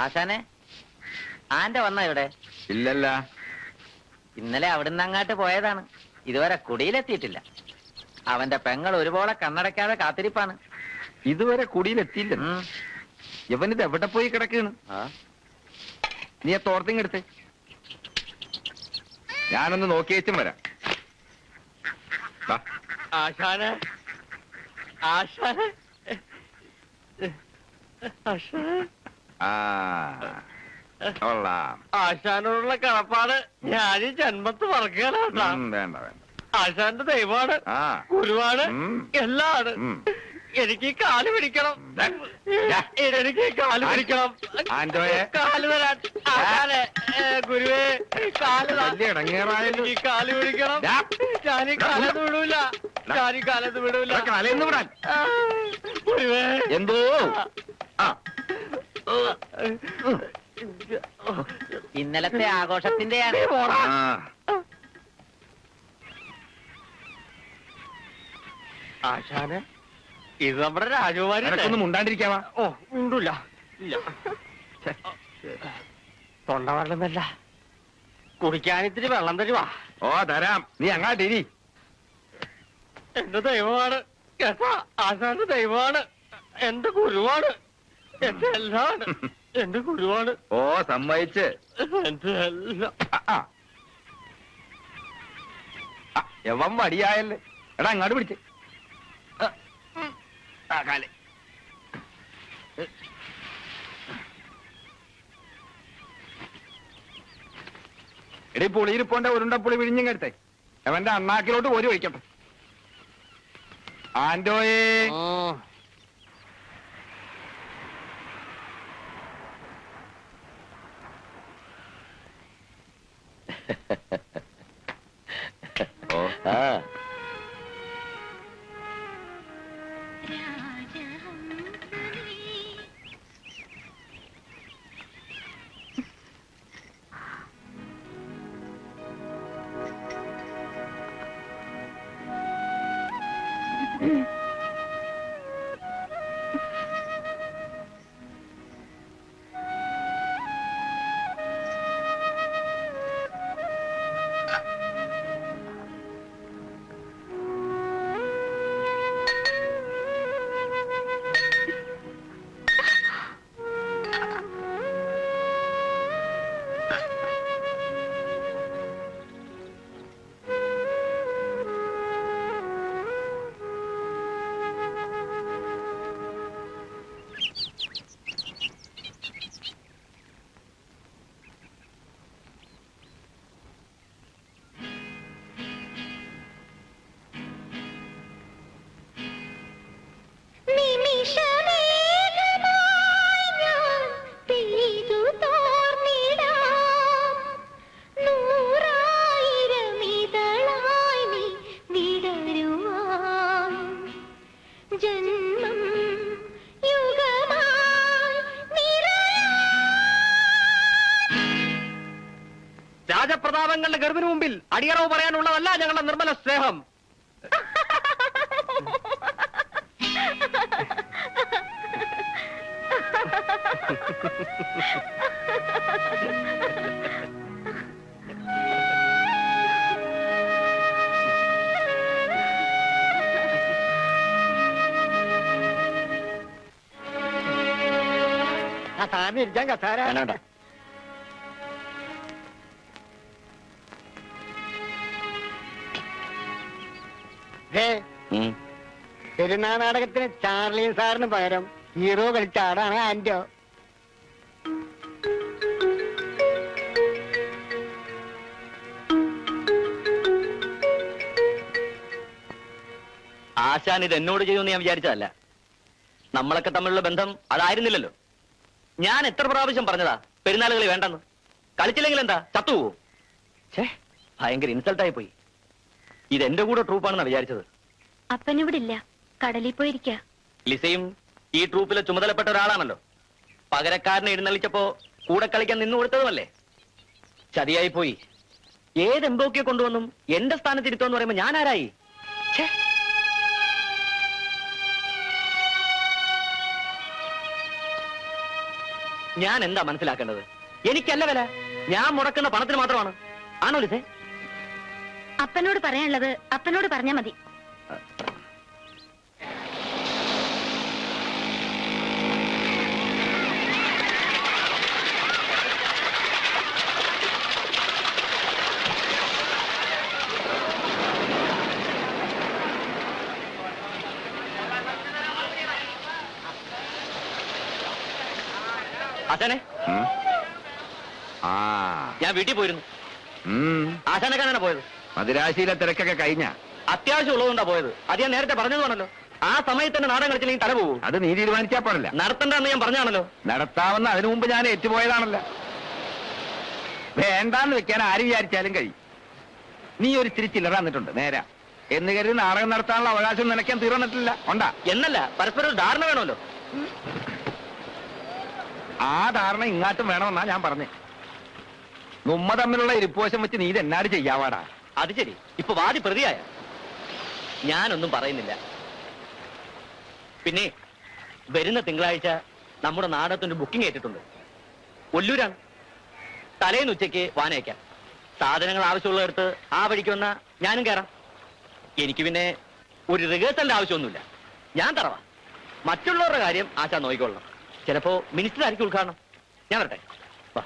ആശാനെ, ആന്റെ വന്ന ഇവിടെ? ഇല്ലല്ല, ഇന്നലെ അവിടുന്ന് അങ്ങാട്ട് പോയതാണ്. ഇതുവരെ കുടിയിലെത്തിയിട്ടില്ല. അവന്റെ പെങ്ങൾ ഒരുപോലെ കണ്ണടയ്ക്കാതെ കാത്തിരിപ്പാണ്. ഇതുവരെ കുടിയിലെത്തിയില്ല. ഇവനിത് എവിടെ പോയി കിടക്കാണ്? നീ ആ തോർത്തിങ്ങെടുത്ത് ഞാനൊന്ന് നോക്കിയേച്ചും വരാം. ആശാനെ, ആശാനെ, ആശാനോടുള്ള കടപ്പാട് ഞാൻ ഈ ജന്മത്ത് മറക്കുകയാണ്. വേണ്ട വേണ്ട, ആശാന്റെ ദൈവമാണ്, ഗുരുവാണ്, എല്ലാമാണ്. എനിക്ക് കാല് പിടിക്കണം, എനിക്ക് കാല് പിടിക്കണം, കാല് തരാൻ. ആശാനെ, ഗുരുവേ, കാല് കാല് പിടിക്കണം. ഞാൻ ഈ കാലത്ത് വിടൂല, ഞാൻ ഈ കാലത്ത് വിടൂല. കാലെന്ന് വിടാൻ ഗുരുവേ. എന്തോ ഇന്നലത്തെ ആഘോഷത്തിന്റെയാണ്. ആശാനെ, ഇത് നമ്മുടെ രാജകുമാരി. ഒന്നും ഉണ്ടാണ്ടിരിക്കാവാ. ഓ, ഉണ്ടല്ല. തൊണ്ട വെള്ളമല്ല, കുടിക്കാനിത്തിരി വെള്ളം തരുവാ. ഓ തരാം, നീ അങ്ങാട്ടിരി. എന്റെ ദൈവമാണ് കേട്ടാ, ആശാന്റെ ദൈവമാണ്, എന്റെ ഗുരുവാണ്, എന്റെ എല്ലാമാണ്, എന്റെ ഗുരുവാണ്. ഓ സമ്മതിച്ച്. എന്റെ എല്ലാം. എവൻ വടിയായല്ലേ. എടാ അങ്ങോട്ട് പിടിച്ച് കാലേ. എടീ പുളിയിരിപ്പോണ്ട ഉരുണ്ടപ്പുളി വിഴിഞ്ഞെടുത്തേ അവന്റെ അണ്ണാക്കിലോട്ട് പോരി ഒഴിക്കട്ടെ. ആന്റോയേ, രാജപ്രതാപങ്ങളുടെ ഗർവിന് മുമ്പിൽ അടിയറവ് പറയാനുള്ളതല്ല ഞങ്ങളുടെ നിർമ്മല സ്നേഹം. ഇരിക്കാൻ കസാര. പെരുന്നാൾ നാടകത്തിന് ചാർലി സാറിന് പകരം ഹീറോ കളിച്ച ആടാണ് ആന്റോ. ആശാൻ ഇത് എന്നോട് ചെയ്യുമെന്ന് ഞാൻ വിചാരിച്ചതല്ല. നമ്മളൊക്കെ തമ്മിലുള്ള ബന്ധം അതായിരുന്നില്ലല്ലോ. ഞാൻ എത്ര പ്രാവശ്യം പറഞ്ഞതാ പെരുന്നാളുകളി വേണ്ടെന്ന്. കളിച്ചില്ലെങ്കിൽ എന്താ, ചത്തുപോവോ? ഭയങ്കര ഇൻസൾട്ടായി പോയി. ഇതെന്റെ കൂടെ ട്രൂപ്പാണെന്നാ വിചാരിച്ചത്. അപ്പനിവിടെ ഇല്ല, കടലിൽ പോയിരിക്ക. ലിസയും ഈ ട്രൂപ്പിലെ ചുമതലപ്പെട്ട ഒരാളാണല്ലോ. പകരക്കാരനെ എഴുന്നള്ളിച്ചപ്പോ കൂടെ കളിക്കാൻ നിന്നു കൊടുത്തതുമല്ലേ. ചതിയായി പോയി. ഏതെമ്പോക്കെ കൊണ്ടുവന്നും എന്റെ സ്ഥാനത്തിരുത്തോന്ന് പറയുമ്പോ ഞാൻ ആരായി? ഞാൻ എന്താ മനസ്സിലാക്കേണ്ടത്? എനിക്കല്ല വില, ഞാൻ മുടക്കുന്ന പണത്തിന് മാത്രമാണ്. ആണോ ലിസേ? അപ്പനോട് പറയാനുള്ളത് അപ്പനോട് പറഞ്ഞാ മതി. ആശാനെ, ആ ഞാൻ വീട്ടിൽ പോയിരുന്നു. ആശാനെ കാണാനാ പോയത്. മദിരാശിയിലെ തിരക്കൊക്കെ കഴിഞ്ഞ അത്യാവശ്യം ഉള്ളതുകൊണ്ടാ പോയത്. അത് ഞാൻ നേരത്തെ പറഞ്ഞതുമാണല്ലോ. ആ സമയത്ത് തന്നെ നാടകം കളിച്ചില്ലെങ്കിൽ തല പോകും. അത് നീ തീരുമാനിച്ചാ പാടില്ല. നടത്തണ്ടെന്ന് ഞാൻ പറഞ്ഞാണല്ലോ. നടത്താവുന്ന അതിനു മുമ്പ് ഞാൻ ഏറ്റുപോയതാണല്ലോ. വേണ്ടാന്ന് വെക്കാൻ ആര് വിചാരിച്ചാലും കഴിയും. നീ ഒരു ഇത്തിരി ചില്ലറ തന്നിട്ടുണ്ട്, നേരാ. എന്ന് കരുതി നാടകം നടത്താനുള്ള അവകാശം നിനക്കാൻ തീർന്നിട്ടില്ല. ഉണ്ടാ എന്നല്ല, പരസ്പരം ഒരു ധാരണ വേണമല്ലോ. ആ ധാരണ ഇങ്ങാട്ടും വേണമെന്നാ ഞാൻ പറഞ്ഞേ. നമ്മ തമ്മിലുള്ള ഇരിപ്പുവശം വെച്ച് നീ ഇതെന്നാട് ചെയ്യാവാടാ? അത് ശരി, ഇപ്പൊ വാദി പ്രതിയായ. ഞാനൊന്നും പറയുന്നില്ല. പിന്നെ വരുന്ന തിങ്കളാഴ്ച നമ്മുടെ നാടകത്തിന്റെ ബുക്കിംഗ് ഏറ്റിട്ടുണ്ട്. ഒല്ലൂരാണ്. തലേന്ന് ഉച്ചയ്ക്ക് വാനയക്കാം. സാധനങ്ങൾ ആവശ്യമുള്ളവർക്ക് ആ വഴിക്ക് വന്നാ ഞാനും കയറാം. എനിക്ക് പിന്നെ ഒരു റിഹേഴ്സലിന്റെ ആവശ്യമൊന്നുമില്ല. ഞാൻ തറവാ. മറ്റുള്ളവരുടെ കാര്യം ആശാ നോക്കിക്കൊള്ളണം. ചിലപ്പോ മിനിസ്റ്റർ ആയിരിക്കും ഉദ്ഘാടനം. ഞാൻ വരട്ടെ. വാ.